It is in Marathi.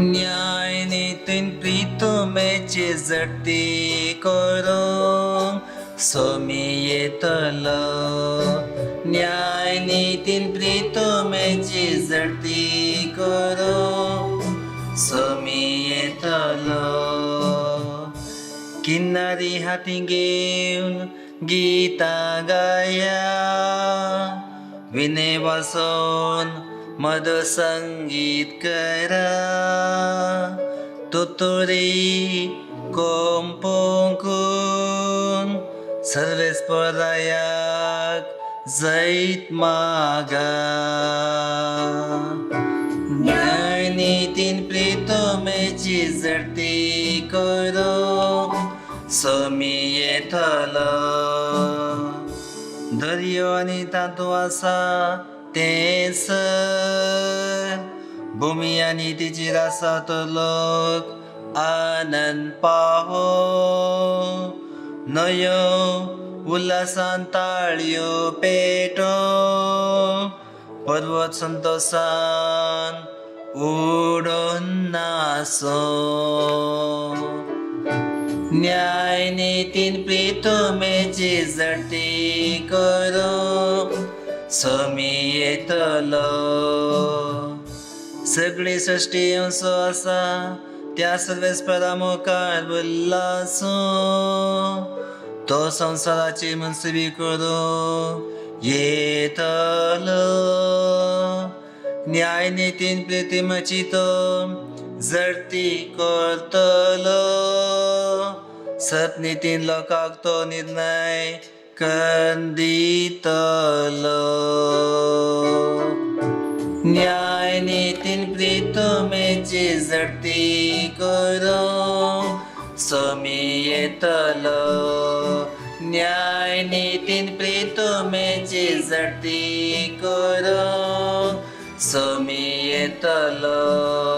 न्याय नीतीन प्रीतमेची जडती करूंक सोमी येतलो. न्याय नीतीन प्रीतमेची जडती करूंक सोमी येतलो. किन्नारी हाती घेवन गीतां गाया, विणे वाजोवन मद संगीत करा. तुतुरी कंपोकून सर्वेस्परायाक जैत मागा. न्याय नीतीन प्रीतमेची जडती करूंक सोमी येतलो. दर्यो आनी तातूंत आसा तेसर, भूमी आनी तिचेर आसा तो लोक आनंद पावो. न्हंयो उल्हासान ताळयो पेटो, पर्वत संतोषान उडोन नाचो. न्याय नीतीन प्रीतमेची जडती करूंक सोमी येतलो. सगळी सृष्टी असो आसा त्या सर्वेस्परा मुखार उल्हासो. तो संसाराची मनसुबी करूंक येतलो. न्याय नीतीन प्रीतमेची तो जडती करतलो. सतनीतीन लोकांक तो निर्णय करून दितलो. न्याय नीतीन प्रीतमेची जडती करूंक सोमी येतलो. न्याय नीतीन प्रीतमेची जडती करूंक सोमी येतलो.